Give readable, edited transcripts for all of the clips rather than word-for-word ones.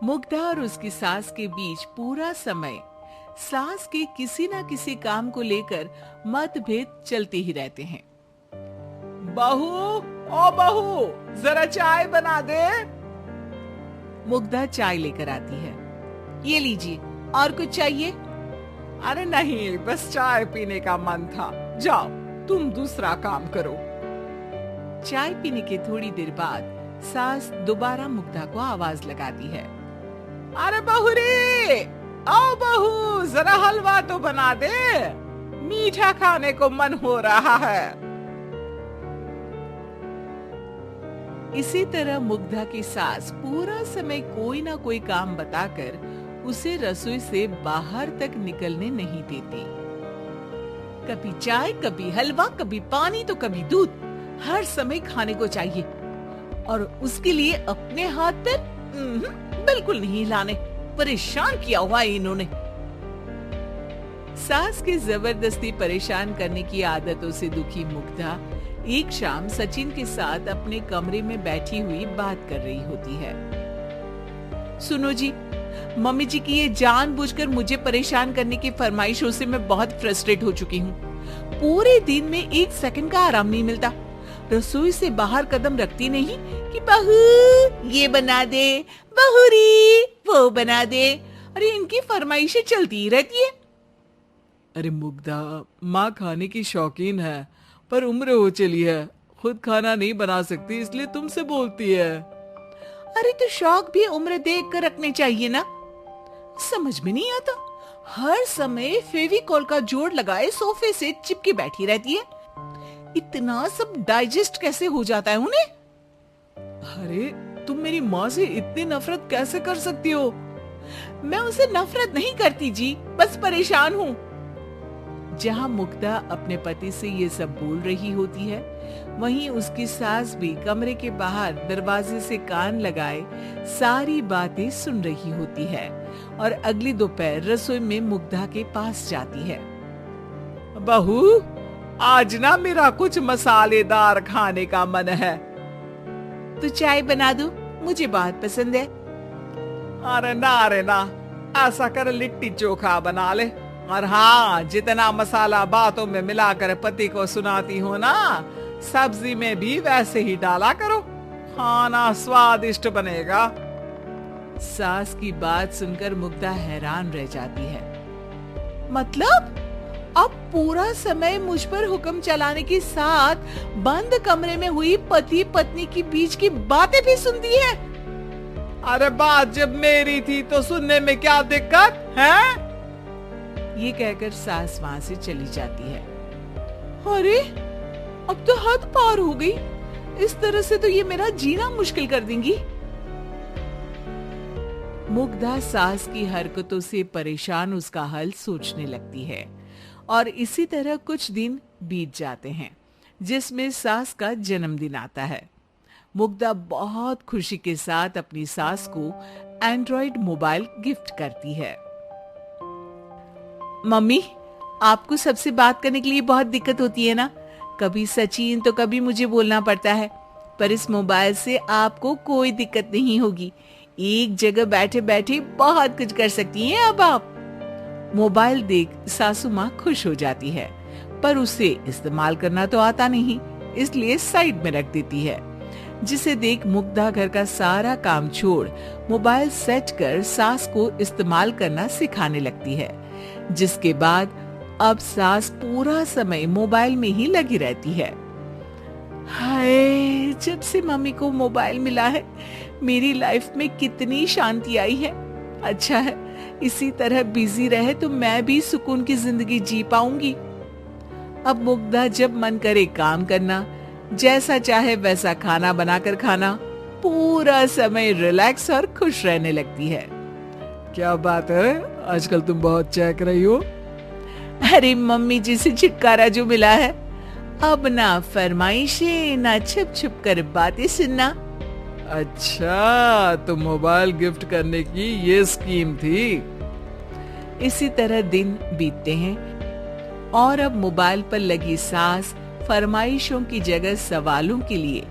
मुग्धा और उसकी सास के बीच पूरा समय सास के किसी न किसी काम को लेकर मतभेद चलते ही रहते हैं। बहू, ओ बहू, जरा चाय बना दे। मुग्धा चाय लेकर आती है। ये लीजिए, और कुछ चाहिए? अरे नहीं, बस चाय पीने का मन था। जाओ, तुम दूसरा काम करो। चाय पीने के थोड़ी देर बाद सास दोबारा मुग्धा को आवाज लगाती है। अरे बहू रे, आओ बहू, जरा हलवा तो बना दे, मीठा खाने को मन हो रहा है। इसी तरह मुग्धा की सास पूरा समय कोई ना कोई काम बताकर उसे रसोई से बाहर तक निकलने नहीं देती। कभी चाय, कभी हलवा, कभी पानी तो कभी दूध, हर समय खाने को चाहिए। और उसके लिए अपने हाथ पर बिल्कुल नहीं हिलाने। परेशान किया हुआ है इन्होंने। सास के जबरदस्ती परेशान करने की आदतों से दुखी मुग्धा एक शाम सचिन के साथ अपने कमरे में बैठी हुई बात कर रही होती है। सुनो जी, मम्मी जी की ये जानबूझकर मुझे परेशान करने की फरमाइशों से मैं बहुत फ्रस्ट्रेट हो चुकी हूँ। पूरे दिन में 1 सेकंड का आराम नहीं मिलता। रसोई से बाहर कदम रखती नहीं कि बहू ये बना दे, बहुरी वो बना दे। अरे इनकी फरमाइशें चलती ही रहती है। अरे मुग्धा, माँ खाने की शौकीन है, पर उम्र हो चली है, खुद खाना नहीं बना सकती, इसलिए तुमसे बोलती है। अरे तो शौक भी उम्र देख कर रखने चाहिए ना। समझ में नहीं आता, हर समय फेविकॉल का जोड़ लगाए सोफे से चिपके बैठी रहती है। इतना सब डाइजेस्ट कैसे हो जाता है उन्हें? अरे तुम मेरी माँ से इतनी नफरत कैसे कर सकती हो? मैं उसे नफरत नहीं करती जी, बस परेशान हूँ। जहाँ मुग्धा अपने पति से ये सब बोल रही होती है, वहीं उसकी सास भी कमरे के बाहर दरवाजे से कान लगाए सारी बातें सुन रही होती है और अगली दोपहर रसोई में मुग्धा के पास जाती है। बहू, आज ना मेरा कुछ मसालेदार खाने का मन है। तो चाय बना दूं? मुझे बहुत पसंद है। अरे ना, ऐसा कर लिट्टी चोखा बना ले। और हाँ, जितना मसाला बातों में मिलाकर पति को सुनाती हो ना, सब्जी में भी वैसे ही डाला करो, खाना स्वादिष्ट बनेगा। सास की बात सुनकर मुग्धा हैरान रह जाती है। मतलब अब पूरा समय मुझ पर हुक्म चलाने के साथ बंद कमरे में हुई पति पत्नी की बीच की बातें भी सुनती है। अरे बात जब मेरी थी तो सुनने में क्या दिक्कत है? ये कहकर सास वहां से चली जाती है। अरे अब तो हद पार हो गई, इस तरह से तो ये मेरा जीना मुश्किल कर देंगी। मुग्धा सास की हरकतों से परेशान उसका हल सोचने लगती है और इसी तरह कुछ दिन बीत जाते हैं, जिसमें सास का जन्मदिन आता है। मुग्धा बहुत खुशी के साथ अपनी सास को एंड्रॉइड मोबाइल गिफ्ट करती है। मम्मी, आपको सबसे बात करने के लिए बहुत दिक्कत होती है ना? कभी सचिन तो कभी मुझे बोलना पड़ता है, पर इस मोबाइल से आपको कोई दिक्कत नहीं होगी। एक जगह बैठे बैठे बहुत कुछ कर सकती हैं अब आप। मोबाइल देख सासू माँ खुश हो जाती है, पर उसे इस्तेमाल करना तो आता नहीं, इसलिए साइड में रख देती है। जिसे देख मुग्धा घर का सारा काम छोड़ मोबाइल सेट कर सास को इस्तेमाल करना सिखाने लगती है, जिसके बाद अब सास पूरा समय मोबाइल में ही लगी रहती है। हाय, जब से मम्मी को मोबाइल मिला है मेरी लाइफ में कितनी शांति आई है। अच्छा है, इसी तरह बिजी रहे तो मैं भी सुकून की जिंदगी जी पाऊंगी। अब मुग्धा जब मन करे काम करना, जैसा चाहे वैसा खाना बनाकर खाना, पूरा समय रिलैक्स और खुश रहने लगती है। क्या बात है, आजकल तुम बहुत चहक रही हो। अरे मम्मी जी से छुटकारा जो मिला है, अब ना फरमाइशें ना छुप छुप कर बातें सुनना। अच्छा, तो मोबाइल गिफ्ट करने की ये स्कीम थी। इसी तरह दिन बीतते हैं और अब मोबाइल पर लगी सास फरमाइशों की जगह सवालों के लिए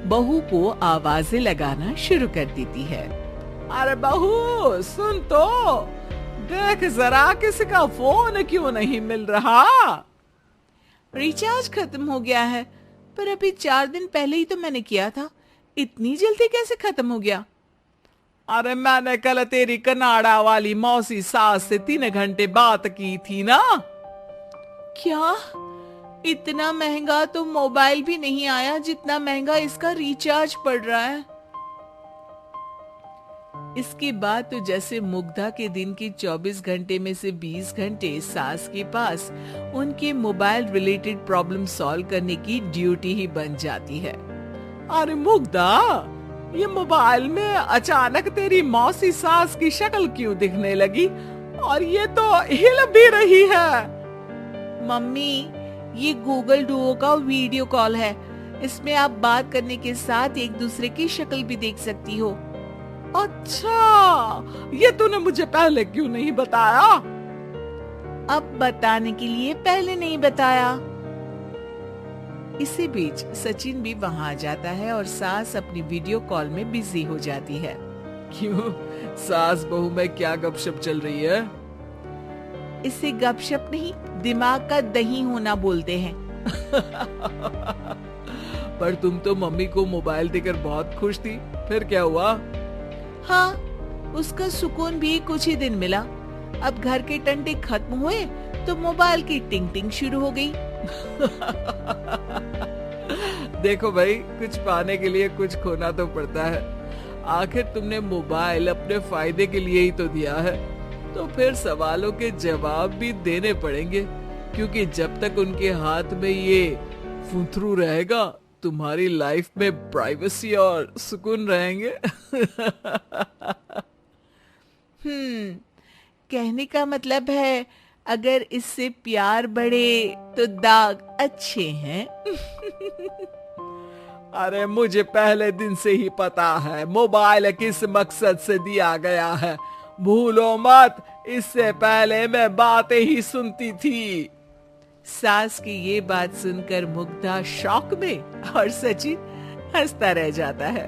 बहू को आवाजें लगाना शुरू कर देती है। अरे बहू सुन तो, देख जरा किसी का फोन क्यों नहीं मिल रहा। रिचार्ज खत्म हो गया है, पर अभी 4 दिन पहले ही तो मैंने किया था, इतनी जल्दी कैसे खत्म हो गया। अरे मैंने कल तेरी कनाडा वाली मौसी सास से 3 घंटे बात की थी ना। क्या? इतना महंगा तो मोबाइल भी नहीं आया जितना महंगा इसका रिचार्ज पड़ रहा है। इसके बाद तो जैसे मुग्धा के दिन के 24 घंटे में से 20 घंटे सास के पास उनके मोबाइल रिलेटेड प्रॉब्लम सॉल्व करने की ड्यूटी ही बन जाती है। अरे मुग्धा, ये मोबाइल में अचानक तेरी मौसी सास की शक्ल क्यों दिखने लगी, और ये तो हिल भी रही है। मम्मी, ये गूगल डुओ का वीडियो कॉल है, इसमें आप बात करने के साथ एक दूसरे की शक्ल भी देख सकती हो। अच्छा, ये तूने मुझे पहले क्यों नहीं बताया? अब बताने के लिए पहले नहीं बताया। इसी बीच सचिन भी वहां आ जाता है और सास अपनी वीडियो कॉल में बिजी हो जाती है। क्यों, सास बहू में क्या गपशप चल रही है? इसे गपशप नहीं, दिमाग का दही होना बोलते हैं। पर तुम तो मम्मी को मोबाइल देकर बहुत खुश थी, फिर क्या हुआ? हाँ, उसका सुकून भी कुछ ही दिन मिला। अब घर के टंटे खत्म हुए तो मोबाइल की टिंग टिंग शुरू हो गई। देखो भाई, कुछ पाने के लिए कुछ खोना तो पड़ता है। आखिर तुमने मोबाइल अपने फायदे के लिए ही तो दिया है, तो फिर सवालों के जवाब भी देने पड़ेंगे, क्योंकि जब तक उनके हाथ में ये फुंथरू रहेगा, तुम्हारी लाइफ में प्राइवेसी और सुकून रहेंगे। कहने का मतलब है, अगर इससे प्यार बढ़े तो दाग अच्छे हैं। अरे मुझे पहले दिन से ही पता है मोबाइल किस मकसद से दिया गया है, भूलो मत। इससे पहले मैं बातें ही सुनती थी। सास की ये बात सुनकर मुग्धा शॉक में और सचिन हंसता रह जाता है।